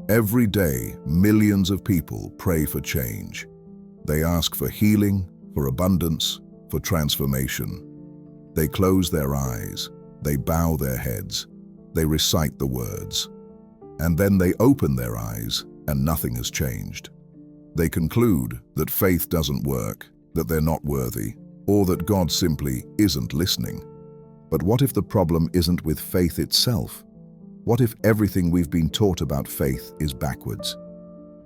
Every day, millions of people pray for change. They ask for healing, for abundance, for transformation. They close their eyes, they bow their heads, they recite the words. And then they open their eyes and nothing has changed. They conclude that faith doesn't work, that they're not worthy, or that God simply isn't listening. But what if the problem isn't with faith itself? What if everything we've been taught about faith is backwards?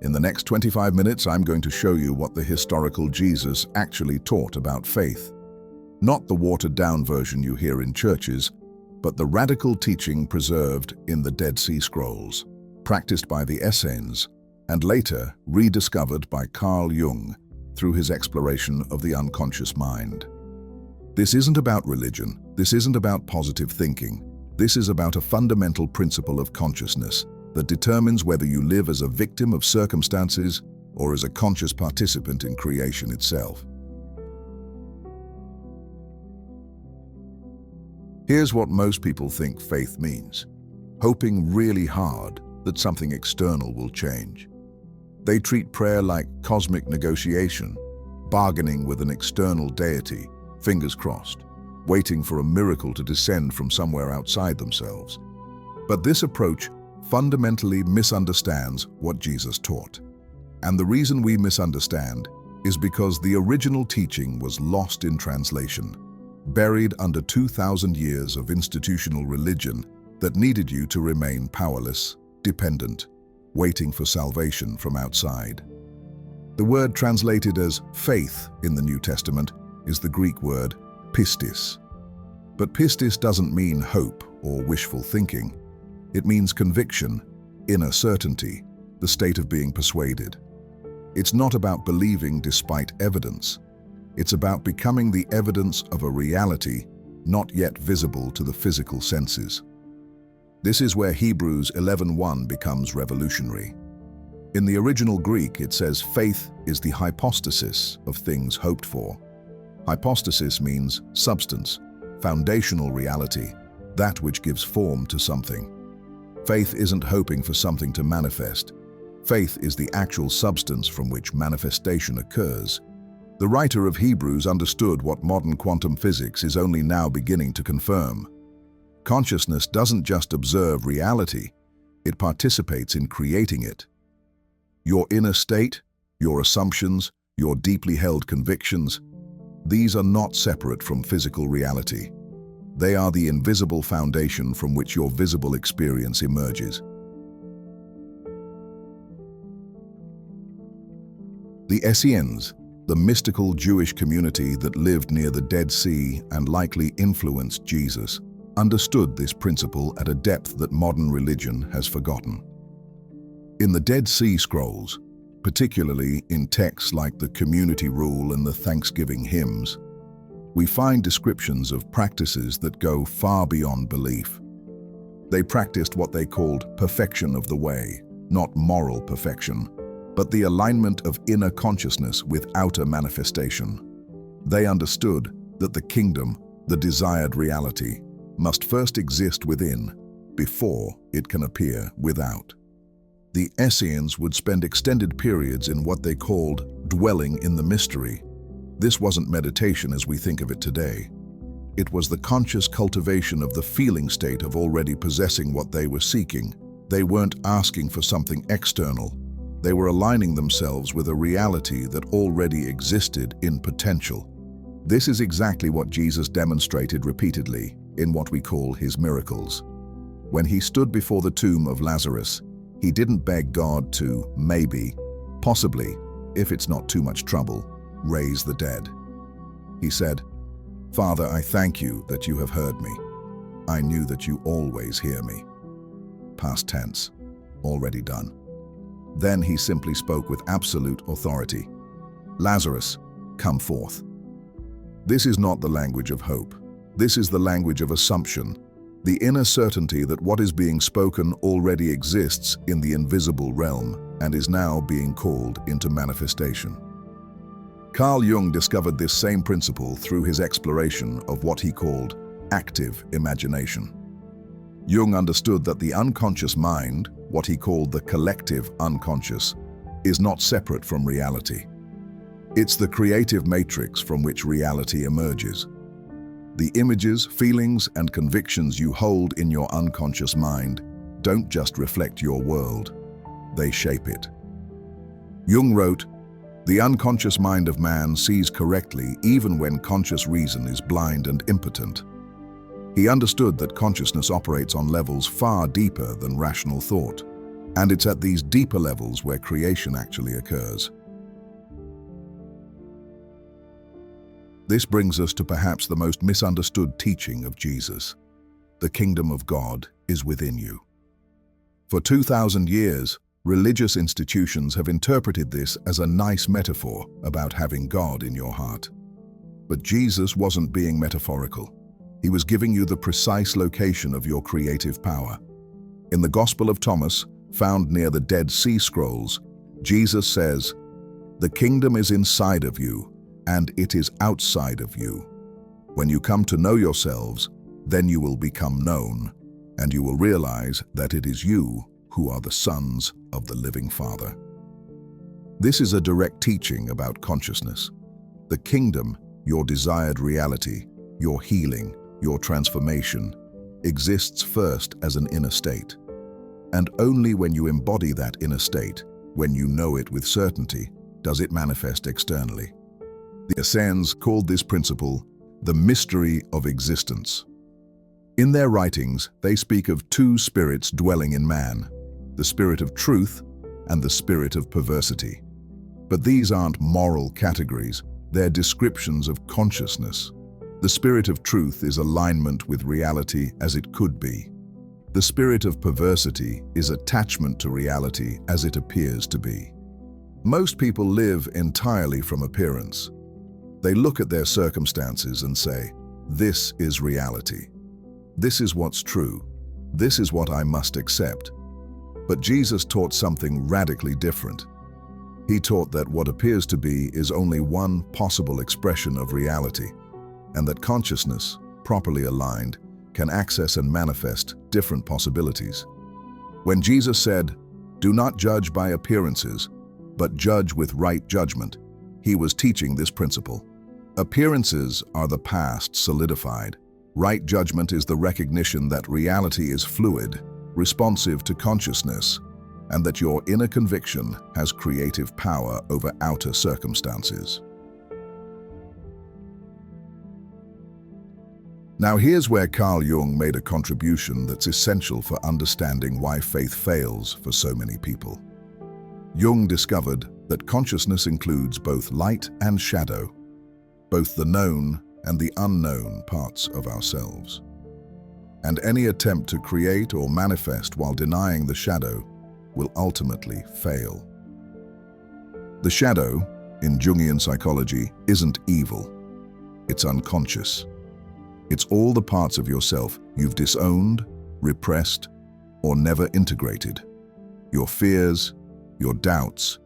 In the next 25 minutes, I'm going to show you what the historical Jesus actually taught about faith. Not the watered-down version you hear in churches, but the radical teaching preserved in the Dead Sea Scrolls, practiced by the Essenes, and later rediscovered by Carl Jung through his exploration of the unconscious mind. This isn't about religion. This isn't about positive thinking. This is about a fundamental principle of consciousness that determines whether you live as a victim of circumstances or as a conscious participant in creation itself. Here's what most people think faith means: hoping really hard that something external will change. They treat prayer like cosmic negotiation, bargaining with an external deity, fingers crossed, waiting for a miracle to descend from somewhere outside themselves. But this approach fundamentally misunderstands what Jesus taught. And the reason we misunderstand is because the original teaching was lost in translation, buried under 2,000 years of institutional religion that needed you to remain powerless, dependent, waiting for salvation from outside. The word translated as faith in the New Testament is the Greek word pistis. But pistis doesn't mean hope or wishful thinking. It means conviction, inner certainty, the state of being persuaded. It's not about believing despite evidence. It's about becoming the evidence of a reality not yet visible to the physical senses. This is where Hebrews 11:1 becomes revolutionary. In the original Greek, it says faith is the hypostasis of things hoped for. Hypostasis means substance, foundational reality, that which gives form to something. Faith isn't hoping for something to manifest. Faith is the actual substance from which manifestation occurs. The writer of Hebrews understood what modern quantum physics is only now beginning to confirm. Consciousness doesn't just observe reality, it participates in creating it. Your inner state, your assumptions, your deeply held convictions, these are not separate from physical reality. They are the invisible foundation from which your visible experience emerges. The Essenes, the mystical Jewish community that lived near the Dead Sea and likely influenced Jesus, understood this principle at a depth that modern religion has forgotten. In the Dead Sea Scrolls, particularly in texts like the Community Rule and the Thanksgiving hymns, we find descriptions of practices that go far beyond belief. They practiced what they called perfection of the way, not moral perfection, but the alignment of inner consciousness with outer manifestation. They understood that the kingdom, the desired reality, must first exist within, before it can appear without. The Essenes would spend extended periods in what they called dwelling in the mystery. This wasn't meditation as we think of it today. It was the conscious cultivation of the feeling state of already possessing what they were seeking. They weren't asking for something external. They were aligning themselves with a reality that already existed in potential. This is exactly what Jesus demonstrated repeatedly in what we call his miracles. When he stood before the tomb of Lazarus, he didn't beg God to maybe, possibly, if it's not too much trouble, raise the dead. He said, "Father, I thank you that you have heard me. I knew that you always hear me." Past tense, already done. Then he simply spoke with absolute authority. "Lazarus, come forth." This is not the language of hope. This is the language of assumption, the inner certainty that what is being spoken already exists in the invisible realm and is now being called into manifestation. Carl Jung discovered this same principle through his exploration of what he called active imagination. Jung understood that the unconscious mind, what he called the collective unconscious, is not separate from reality. It's the creative matrix from which reality emerges. The images, feelings, and convictions you hold in your unconscious mind don't just reflect your world, they shape it. Jung wrote, "The unconscious mind of man sees correctly even when conscious reason is blind and impotent." He understood that consciousness operates on levels far deeper than rational thought, and it's at these deeper levels where creation actually occurs. This brings us to perhaps the most misunderstood teaching of Jesus. The kingdom of God is within you. For 2,000 years, religious institutions have interpreted this as a nice metaphor about having God in your heart. But Jesus wasn't being metaphorical. He was giving you the precise location of your creative power. In the Gospel of Thomas, found near the Dead Sea Scrolls, Jesus says, "The kingdom is inside of you, and it is outside of you. When you come to know yourselves, then you will become known, and you will realize that it is you who are the sons of the living Father." This is a direct teaching about consciousness. The kingdom, your desired reality, your healing, your transformation, exists first as an inner state. And only when you embody that inner state, when you know it with certainty, does it manifest externally. The Essenes called this principle the mystery of existence. In their writings, they speak of two spirits dwelling in man, the spirit of truth and the spirit of perversity. But these aren't moral categories, they're descriptions of consciousness. The spirit of truth is alignment with reality as it could be. The spirit of perversity is attachment to reality as it appears to be. Most people live entirely from appearance. They look at their circumstances and say, "This is reality. This is what's true. This is what I must accept." But Jesus taught something radically different. He taught that what appears to be is only one possible expression of reality, and that consciousness, properly aligned, can access and manifest different possibilities. When Jesus said, "Do not judge by appearances, but judge with right judgment," he was teaching this principle. Appearances are the past solidified. Right judgment is the recognition that reality is fluid, responsive to consciousness, and that your inner conviction has creative power over outer circumstances. Now here's where Carl Jung made a contribution that's essential for understanding why faith fails for so many people. Jung discovered that consciousness includes both light and shadow, both the known and the unknown parts of ourselves. And any attempt to create or manifest while denying the shadow will ultimately fail. The shadow, in Jungian psychology, isn't evil. It's unconscious. It's all the parts of yourself you've disowned, repressed, or never integrated. Your fears, your doubts,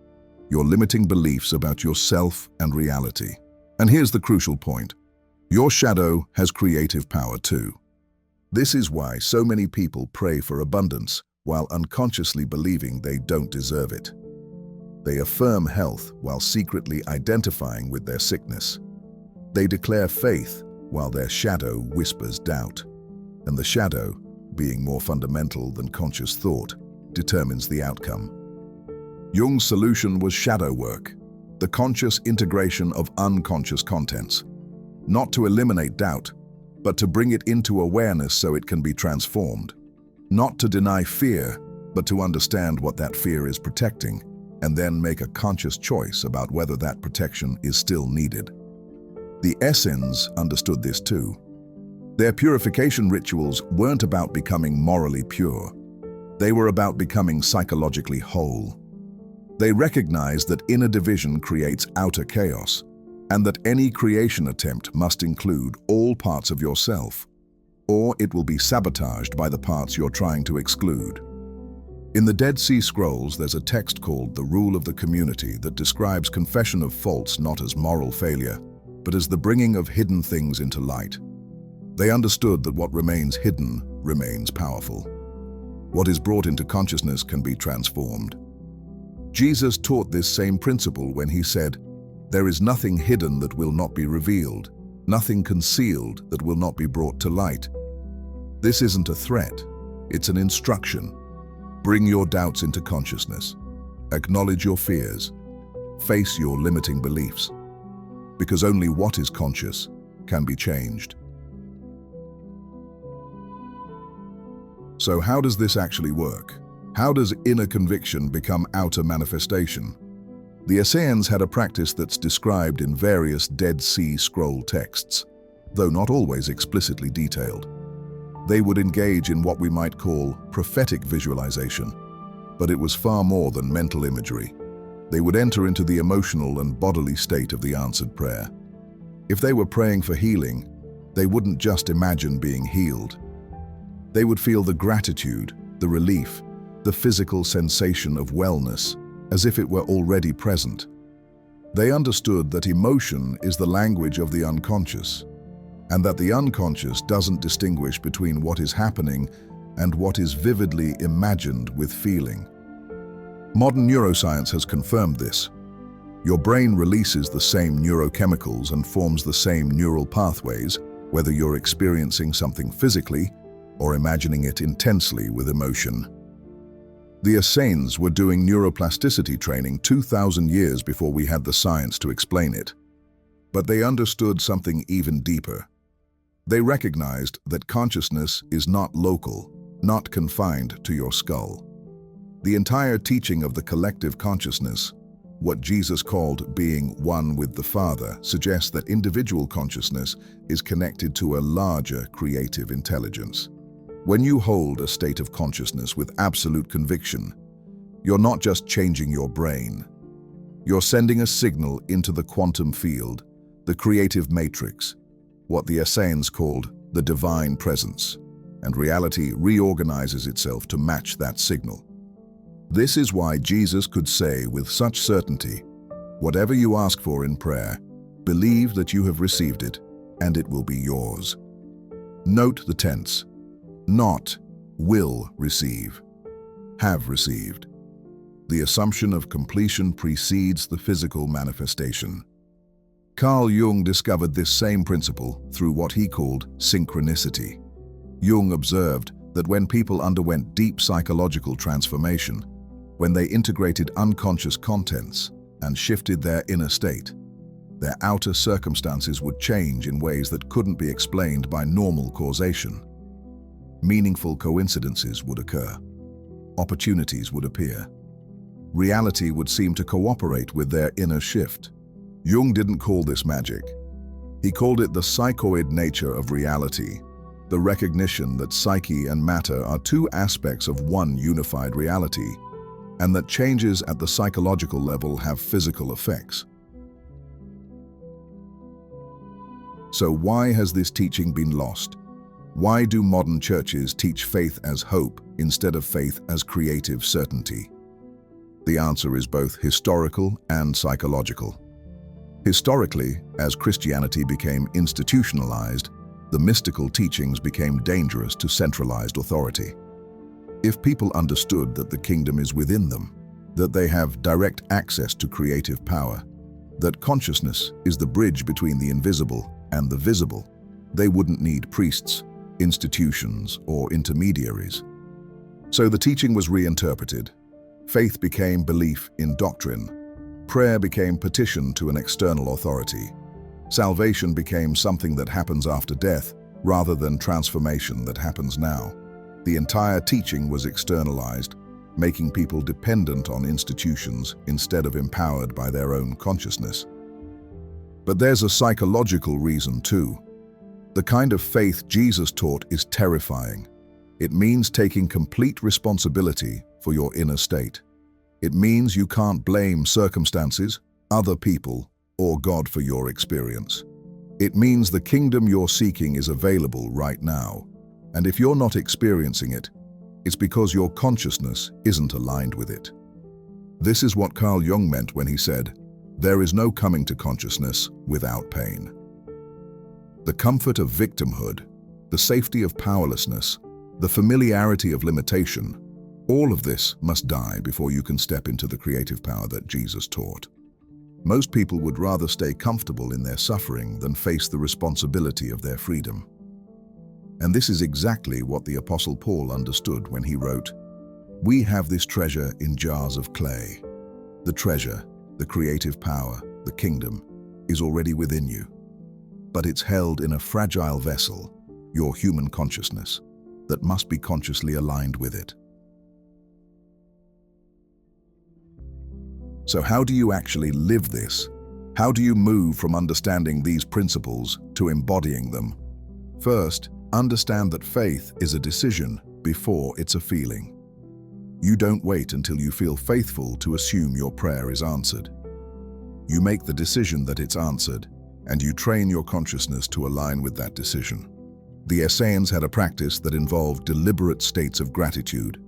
your limiting beliefs about yourself and reality. And here's the crucial point. Your shadow has creative power too. This is why so many people pray for abundance while unconsciously believing they don't deserve it. They affirm health while secretly identifying with their sickness. They declare faith while their shadow whispers doubt. And the shadow, being more fundamental than conscious thought, determines the outcome. Jung's solution was shadow work, the conscious integration of unconscious contents. Not to eliminate doubt, but to bring it into awareness so it can be transformed. Not to deny fear, but to understand what that fear is protecting, and then make a conscious choice about whether that protection is still needed. The Essenes understood this too. Their purification rituals weren't about becoming morally pure. They were about becoming psychologically whole. They recognized that inner division creates outer chaos, and that any creation attempt must include all parts of yourself, or it will be sabotaged by the parts you're trying to exclude. In the Dead Sea Scrolls, there's a text called The Rule of the Community that describes confession of faults not as moral failure, but as the bringing of hidden things into light. They understood that what remains hidden remains powerful. What is brought into consciousness can be transformed. Jesus taught this same principle when he said, "There is nothing hidden that will not be revealed, nothing concealed that will not be brought to light." This isn't a threat, it's an instruction. Bring your doubts into consciousness. Acknowledge your fears. Face your limiting beliefs. Because only what is conscious can be changed. So how does this actually work? How does inner conviction become outer manifestation? The Essenes had a practice that's described in various Dead Sea Scroll texts, though not always explicitly detailed. They would engage in what we might call prophetic visualization, but it was far more than mental imagery. They would enter into the emotional and bodily state of the answered prayer. If they were praying for healing, they wouldn't just imagine being healed. They would feel the gratitude, the relief, the physical sensation of wellness, as if it were already present. They understood that emotion is the language of the unconscious, and that the unconscious doesn't distinguish between what is happening and what is vividly imagined with feeling. Modern neuroscience has confirmed this. Your brain releases the same neurochemicals and forms the same neural pathways, whether you're experiencing something physically or imagining it intensely with emotion. The Essenes were doing neuroplasticity training 2,000 years before we had the science to explain it. But they understood something even deeper. They recognized that consciousness is not local, not confined to your skull. The entire teaching of the collective consciousness, what Jesus called being one with the Father, suggests that individual consciousness is connected to a larger creative intelligence. When you hold a state of consciousness with absolute conviction, you're not just changing your brain. You're sending a signal into the quantum field, the creative matrix, what the Essenes called the divine presence, and reality reorganizes itself to match that signal. This is why Jesus could say with such certainty, "Whatever you ask for in prayer, believe that you have received it, and it will be yours." Note the tense. Not will receive, have received. The assumption of completion precedes the physical manifestation. Carl Jung discovered this same principle through what he called synchronicity. Jung observed that when people underwent deep psychological transformation, when they integrated unconscious contents and shifted their inner state, their outer circumstances would change in ways that couldn't be explained by normal causation. Meaningful coincidences would occur. Opportunities would appear. Reality would seem to cooperate with their inner shift. Jung didn't call this magic. He called it the psychoid nature of reality, the recognition that psyche and matter are two aspects of one unified reality, and that changes at the psychological level have physical effects. So why has this teaching been lost? Why do modern churches teach faith as hope instead of faith as creative certainty? The answer is both historical and psychological. Historically, as Christianity became institutionalized, the mystical teachings became dangerous to centralized authority. If people understood that the kingdom is within them, that they have direct access to creative power, that consciousness is the bridge between the invisible and the visible, they wouldn't need priests, institutions, or intermediaries. So the teaching was reinterpreted. Faith became belief in doctrine. Prayer became petition to an external authority. Salvation became something that happens after death, rather than transformation that happens now. The entire teaching was externalized, making people dependent on institutions instead of empowered by their own consciousness. But there's a psychological reason too. The kind of faith Jesus taught is terrifying. It means taking complete responsibility for your inner state. It means you can't blame circumstances, other people, or God for your experience. It means the kingdom you're seeking is available right now, and if you're not experiencing it, It's because your consciousness isn't aligned with it. This is what Carl Jung meant when he said, "There is no coming to consciousness without pain." The comfort of victimhood, the safety of powerlessness, the familiarity of limitation, all of this must die before you can step into the creative power that Jesus taught. Most people would rather stay comfortable in their suffering than face the responsibility of their freedom. And this is exactly what the Apostle Paul understood when he wrote, "We have this treasure in jars of clay." The treasure, the creative power, the kingdom, is already within you. But it's held in a fragile vessel, your human consciousness, that must be consciously aligned with it. So how do you actually live this? How do you move from understanding these principles to embodying them? First, understand that faith is a decision before it's a feeling. You don't wait until you feel faithful to assume your prayer is answered. You make the decision that it's answered, and you train your consciousness to align with that decision. The Essenes had a practice that involved deliberate states of gratitude.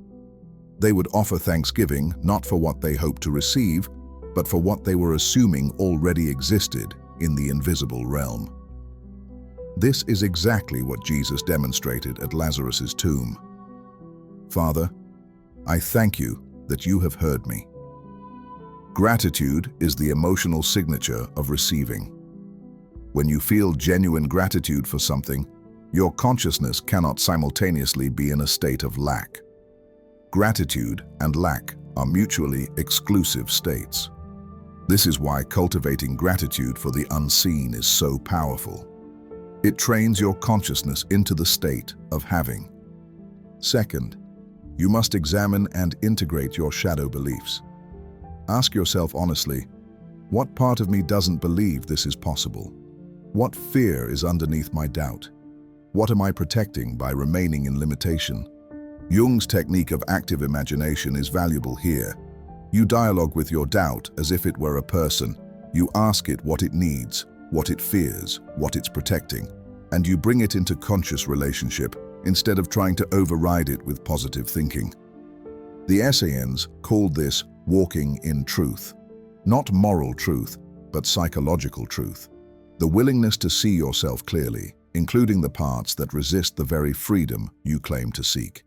They would offer thanksgiving not for what they hoped to receive, but for what they were assuming already existed in the invisible realm. This is exactly what Jesus demonstrated at Lazarus's tomb. "Father, I thank you that you have heard me." Gratitude is the emotional signature of receiving. When you feel genuine gratitude for something, your consciousness cannot simultaneously be in a state of lack. Gratitude and lack are mutually exclusive states. This is why cultivating gratitude for the unseen is so powerful. It trains your consciousness into the state of having. Second, you must examine and integrate your shadow beliefs. Ask yourself honestly, what part of me doesn't believe this is possible? What fear is underneath my doubt? What am I protecting by remaining in limitation? Jung's technique of active imagination is valuable here. You dialogue with your doubt as if it were a person. You ask it what it needs, what it fears, what it's protecting, and you bring it into conscious relationship instead of trying to override it with positive thinking. The Essenes called this walking in truth. Not moral truth, but psychological truth. The willingness to see yourself clearly, including the parts that resist the very freedom you claim to seek.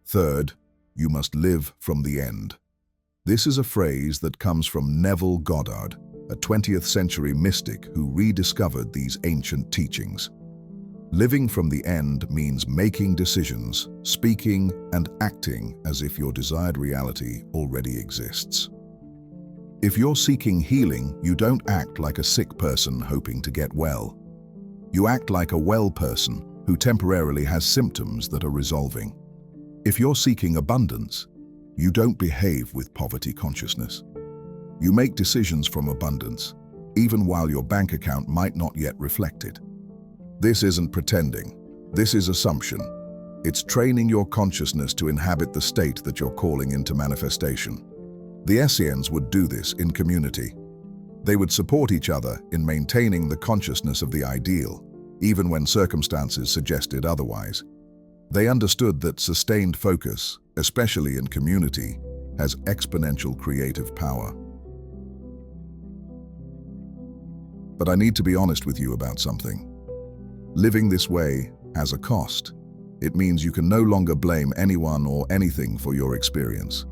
Third, you must live from the end. This is a phrase that comes from Neville Goddard, a 20th century mystic who rediscovered these ancient teachings. Living from the end means making decisions, speaking and acting as if your desired reality already exists. If you're seeking healing, you don't act like a sick person hoping to get well. You act like a well person who temporarily has symptoms that are resolving. If you're seeking abundance, you don't behave with poverty consciousness. You make decisions from abundance, even while your bank account might not yet reflect it. This isn't pretending. This is assumption. It's training your consciousness to inhabit the state that you're calling into manifestation. The Essenes would do this in community. They would support each other in maintaining the consciousness of the ideal, even when circumstances suggested otherwise. They understood that sustained focus, especially in community, has exponential creative power. But I need to be honest with you about something. Living this way has a cost. It means you can no longer blame anyone or anything for your experience.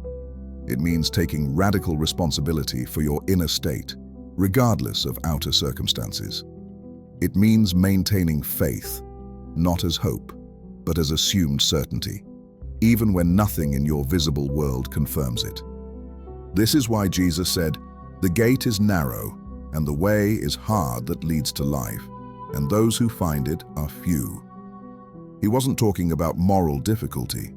It means taking radical responsibility for your inner state, regardless of outer circumstances. It means maintaining faith, not as hope, but as assumed certainty, even when nothing in your visible world confirms it. This is why Jesus said, "The gate is narrow, and the way is hard that leads to life, and those who find it are few." He wasn't talking about moral difficulty.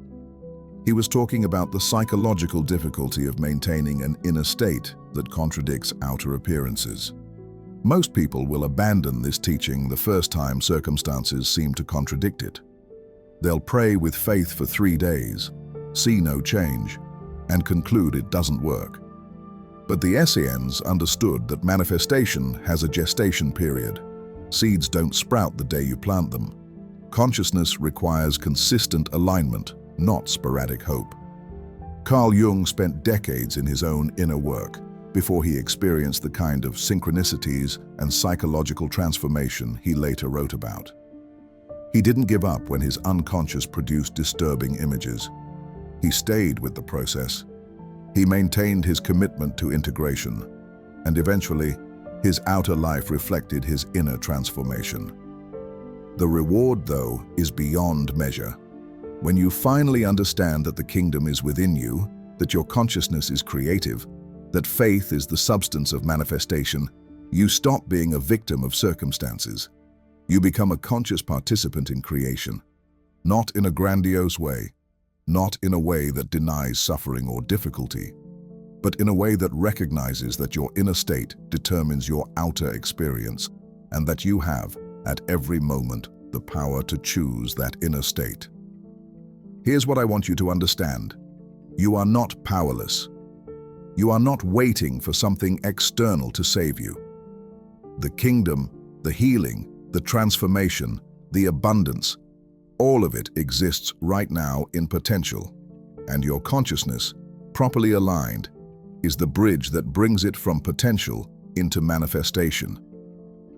He was talking about the psychological difficulty of maintaining an inner state that contradicts outer appearances. Most people will abandon this teaching the first time circumstances seem to contradict it. They'll pray with faith for 3 days, see no change, and conclude it doesn't work. But the Essenes understood that manifestation has a gestation period. Seeds don't sprout the day you plant them. Consciousness requires consistent alignment, not sporadic hope. Carl Jung spent decades in his own inner work before he experienced the kind of synchronicities and psychological transformation he later wrote about. He didn't give up when his unconscious produced disturbing images. He stayed with the process. He maintained his commitment to integration, and eventually, his outer life reflected his inner transformation. The reward, though, is beyond measure. When you finally understand that the kingdom is within you, that your consciousness is creative, that faith is the substance of manifestation, you stop being a victim of circumstances. You become a conscious participant in creation, not in a grandiose way, not in a way that denies suffering or difficulty, but in a way that recognizes that your inner state determines your outer experience and that you have, at every moment, the power to choose that inner state. Here's what I want you to understand. You are not powerless. You are not waiting for something external to save you. The kingdom, the healing, the transformation, the abundance, all of it exists right now in potential, and your consciousness, properly aligned, is the bridge that brings it from potential into manifestation.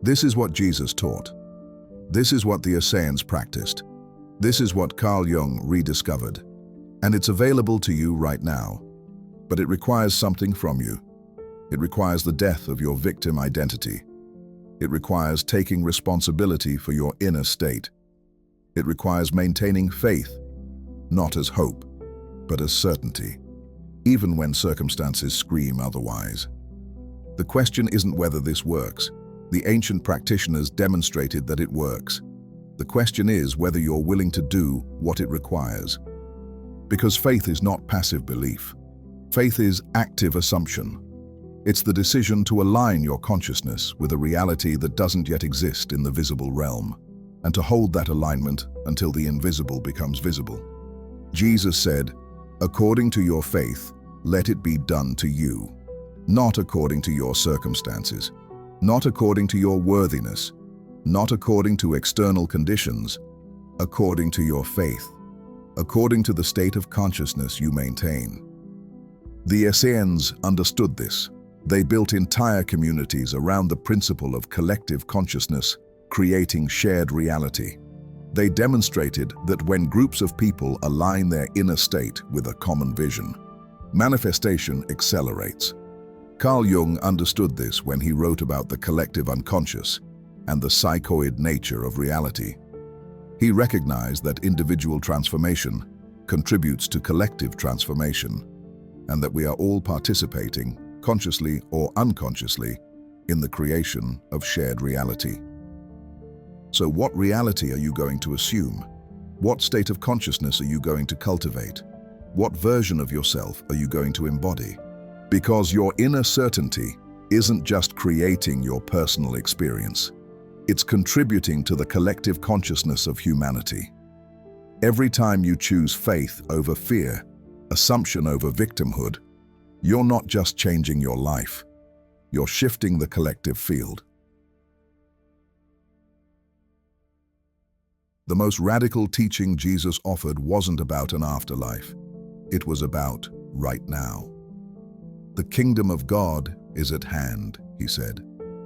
This is what Jesus taught. This is what the Essenes practiced. This is what Carl Jung rediscovered. And it's available to you right now. But it requires something from you. It requires the death of your victim identity. It requires taking responsibility for your inner state. It requires maintaining faith, not as hope, but as certainty, even when circumstances scream otherwise. The question isn't whether this works. The ancient practitioners demonstrated that it works. The question is whether you're willing to do what it requires. Because faith is not passive belief. Faith is active assumption. It's the decision to align your consciousness with a reality that doesn't yet exist in the visible realm, and to hold that alignment until the invisible becomes visible. Jesus said, "According to your faith, let it be done to you, not according to your circumstances, not according to your worthiness, not according to external conditions, according to your faith, according to the state of consciousness you maintain." The Essenes understood this. They built entire communities around the principle of collective consciousness, creating shared reality. They demonstrated that when groups of people align their inner state with a common vision, manifestation accelerates. Carl Jung understood this when he wrote about the collective unconscious and the psychoid nature of reality. He recognized that individual transformation contributes to collective transformation, and that we are all participating, consciously or unconsciously, in the creation of shared reality. So what reality are you going to assume? What state of consciousness are you going to cultivate? What version of yourself are you going to embody? Because your inner certainty isn't just creating your personal experience. It's contributing to the collective consciousness of humanity. Every time you choose faith over fear, assumption over victimhood, you're not just changing your life, you're shifting the collective field. The most radical teaching Jesus offered wasn't about an afterlife. It was about right now. The kingdom of God is at hand, he said,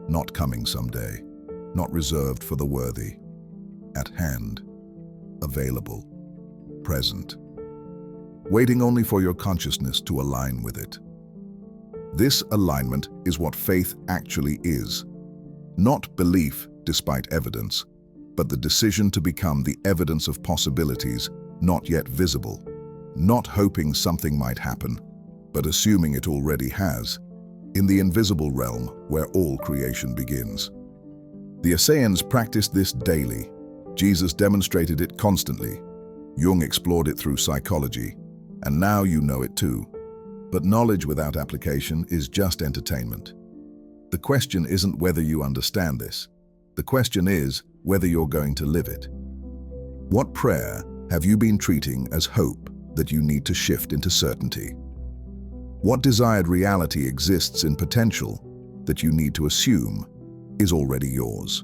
not coming someday, not reserved for the worthy. At hand, available, present, waiting only for your consciousness to align with it. This alignment is what faith actually is. Not belief despite evidence, but the decision to become the evidence of possibilities not yet visible. Not hoping something might happen, but assuming it already has, in the invisible realm where all creation begins. The Essenes practiced this daily. Jesus demonstrated it constantly. Jung explored it through psychology, and now you know it too. But knowledge without application is just entertainment. The question isn't whether you understand this. The question is whether you're going to live it. What prayer have you been treating as hope that you need to shift into certainty? What desired reality exists in potential that you need to assume is already yours?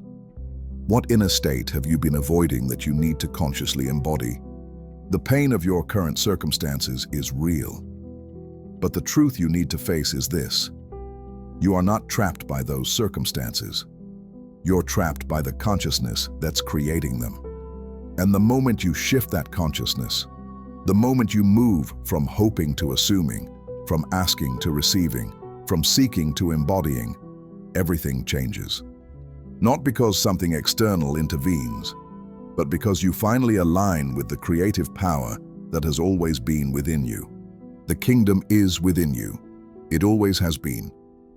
What inner state have you been avoiding that you need to consciously embody? The pain of your current circumstances is real. But the truth you need to face is this: you are not trapped by those circumstances. You're trapped by the consciousness that's creating them. And the moment you shift that consciousness, the moment you move from hoping to assuming, from asking to receiving, from seeking to embodying, everything changes. Not because something external intervenes, but because you finally align with the creative power that has always been within you. The kingdom is within you. It always has been.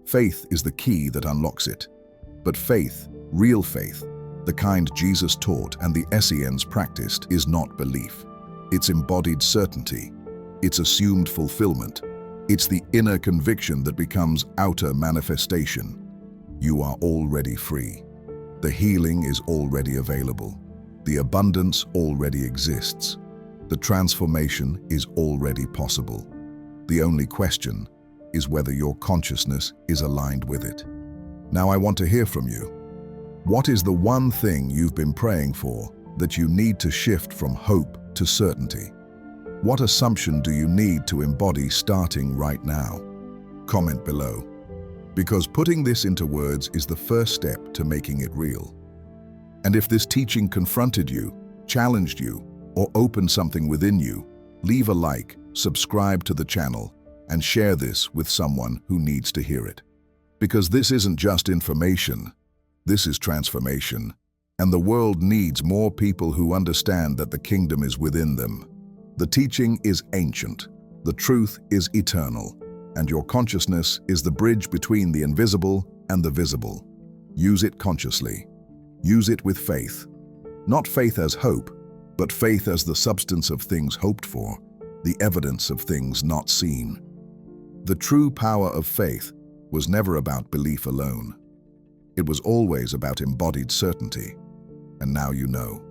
Faith is the key that unlocks it. But faith, real faith, the kind Jesus taught and the Essenes practiced, is not belief. It's embodied certainty. It's assumed fulfillment. It's the inner conviction that becomes outer manifestation. You are already free. The healing is already available. The abundance already exists. The transformation is already possible. The only question is whether your consciousness is aligned with it. Now I want to hear from you. What is the one thing you've been praying for that you need to shift from hope to certainty? What assumption do you need to embody starting right now? Comment below. Because putting this into words is the first step to making it real. And if this teaching confronted you, challenged you, or opened something within you, leave a like, subscribe to the channel, and share this with someone who needs to hear it. Because this isn't just information, this is transformation, and the world needs more people who understand that the kingdom is within them. The teaching is ancient, the truth is eternal, and your consciousness is the bridge between the invisible and the visible. Use it consciously. Use it with faith. Not faith as hope, but faith as the substance of things hoped for, the evidence of things not seen. The true power of faith was never about belief alone. It was always about embodied certainty. And now you know.